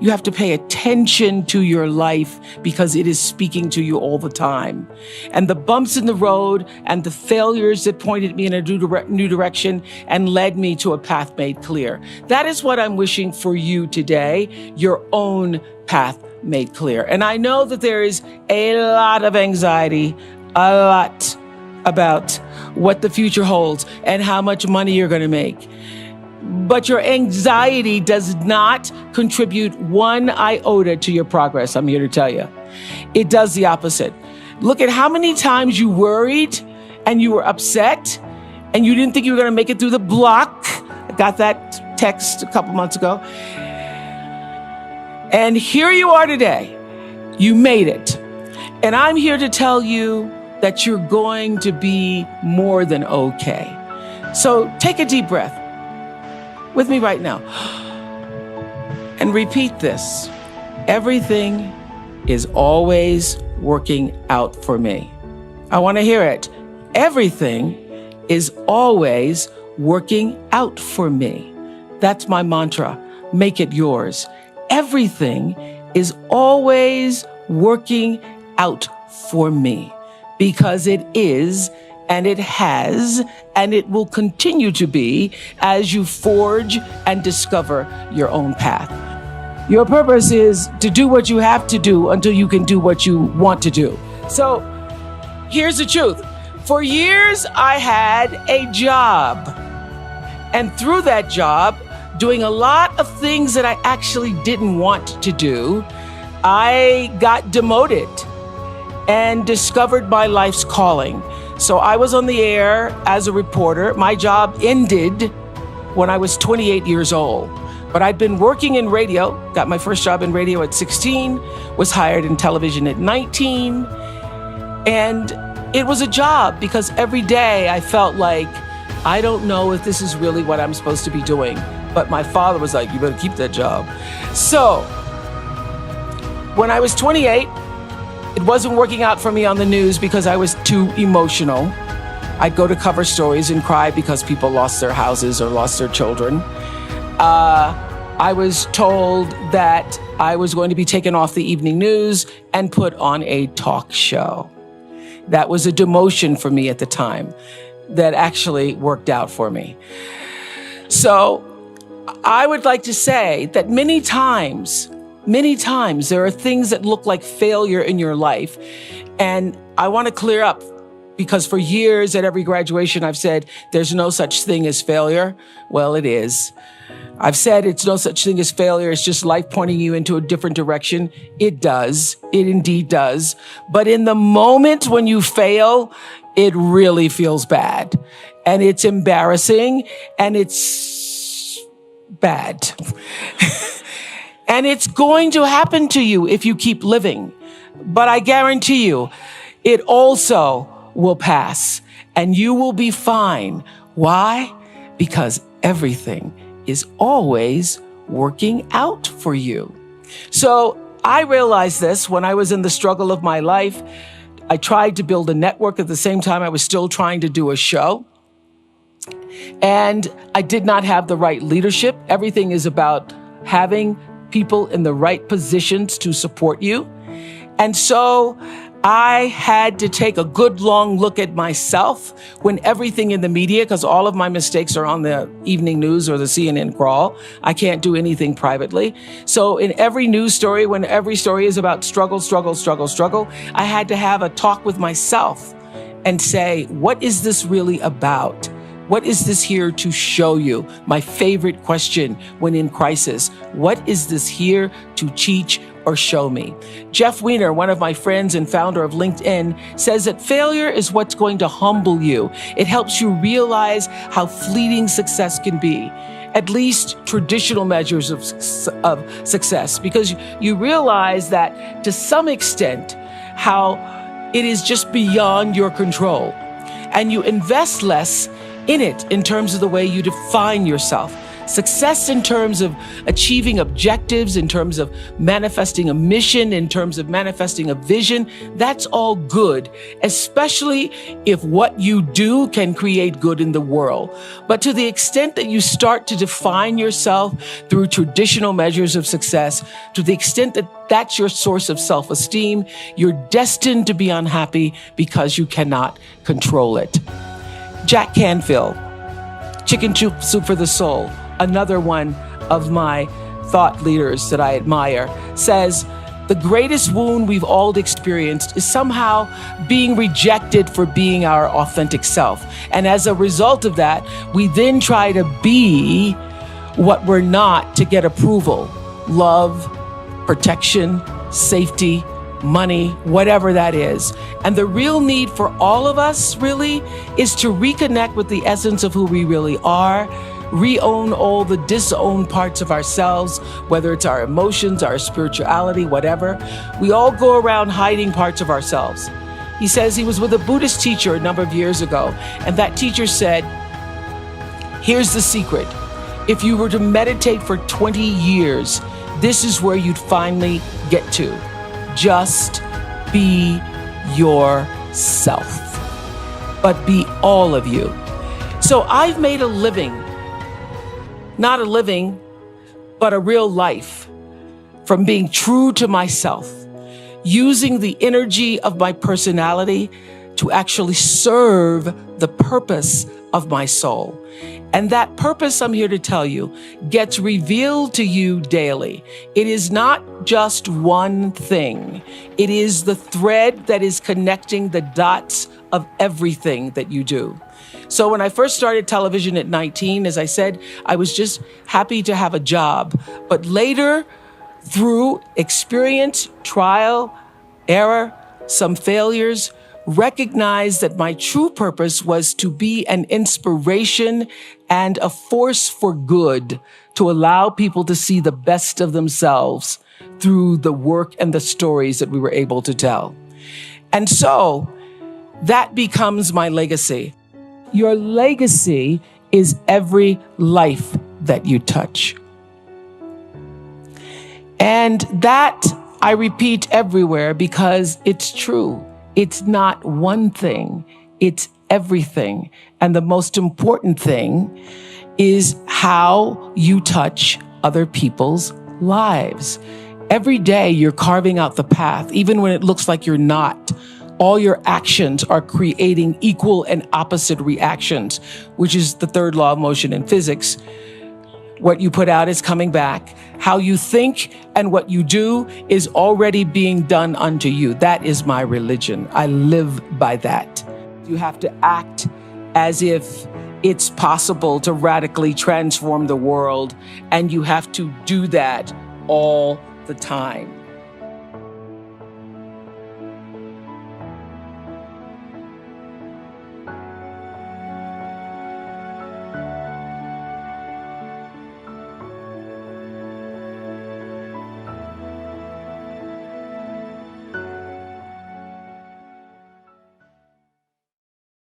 You have to pay attention to your life because it is speaking to you all the time. And the bumps in the road and the failures that pointed me in a new direction and led me to a path made clear. That is what I'm wishing for you today, your own path made clear. And I know that there is a lot of anxiety, a lot about what the future holds and how much money you're going to make. But your anxiety does not contribute one iota to your progress, I'm here to tell you. It does the opposite. Look at how many times you worried and you were upset and you didn't think you were going to make it through the block. I got that text a couple months ago. And here you are today. You made it. And I'm here to tell you that you're going to be more than okay. So take a deep breath with me right now and repeat this. Everything is always working out for me. I want to hear it. Everything is always working out for me. That's my mantra. Make it yours. Everything is always working out for me because it is, and it has, and it will continue to be as you forge and discover your own path. Your purpose is to do what you have to do until you can do what you want to do. So here's the truth. For years, I had a job. And through that job, doing a lot of things that I actually didn't want to do, I got demoted and discovered my life's calling. So I was on the air as a reporter. My job ended when I was 28 years old. But I'd been working in radio, got my first job in radio at 16, was hired in television at 19. And it was a job because every day I felt like, I don't know if this is really what I'm supposed to be doing. But my father was like, you better keep that job. So when I was 28, it wasn't working out for me on the news because I was too emotional. I'd go to cover stories and cry because people lost their houses or lost their children. I was told that I was going to be taken off the evening news and put on a talk show. That was a demotion for me at the time that actually worked out for me. So I would like to say that many times there are things that look like failure in your life. And I want to clear up because for years at every graduation, I've said there's no such thing as failure. Well, it is. I've said it's no such thing as failure. It's just life pointing you into a different direction. It does. It indeed does. But in the moment when you fail, it really feels bad and it's embarrassing and it's bad. And it's going to happen to you if you keep living. But I guarantee you, it also will pass and you will be fine. Why? Because everything is always working out for you. So I realized this when I was in the struggle of my life. I tried to build a network at the same time I was still trying to do a show. And I did not have the right leadership. Everything is about having people in the right positions to support you. And so I had to take a good long look at myself when everything in the media, because all of my mistakes are on the evening news or the CNN crawl. I can't do anything privately. So in every news story, when every story is about struggle, I had to have a talk with myself and say, what is this really about? What is this here to show you? My favorite question when in crisis, what is this here to teach or show me? Jeff Weiner, one of my friends and founder of LinkedIn, says that failure is what's going to humble you. It helps you realize how fleeting success can be, at least traditional measures of success, because you realize that to some extent, how it is just beyond your control. And you invest less in it in terms of the way you define yourself. Success in terms of achieving objectives, in terms of manifesting a mission, in terms of manifesting a vision, that's all good, especially if what you do can create good in the world. But to the extent that you start to define yourself through traditional measures of success, to the extent that that's your source of self-esteem, you're destined to be unhappy because you cannot control it. Jack Canfield, Chicken Soup for the Soul, another one of my thought leaders that I admire, says, the greatest wound we've all experienced is somehow being rejected for being our authentic self. And as a result of that, we then try to be what we're not to get approval, love, protection, safety, money, whatever that is. And the real need for all of us really is to reconnect with the essence of who we really are, re-own all the disowned parts of ourselves, whether it's our emotions, our spirituality, whatever. We all go around hiding parts of ourselves. He says he was with a Buddhist teacher a number of years ago, and that teacher said, here's the secret. If you were to meditate for 20 years, this is where you'd finally get to. Just be yourself, but be all of you. So I've made a living, not a living, but a real life from being true to myself, using the energy of my personality to actually serve the purpose of my soul. And that purpose, I'm here to tell you, gets revealed to you daily. It is not just one thing. It is the thread that is connecting the dots of everything that you do. So when I first started television at 19, as I said, I was just happy to have a job. But later, through experience, trial, error, some failures, recognized that my true purpose was to be an inspiration and a force for good, to allow people to see the best of themselves through the work and the stories that we were able to tell. And so that becomes my legacy. Your legacy is every life that you touch. And that I repeat everywhere because it's true. It's not one thing, it's everything. And the most important thing is how you touch other people's lives. Every day you're carving out the path, even when it looks like you're not. All your actions are creating equal and opposite reactions, which is the third law of motion in physics. What you put out is coming back. How you think and what you do is already being done unto you. That is my religion. I live by that. You have to act as if it's possible to radically transform the world, and you have to do that all the time.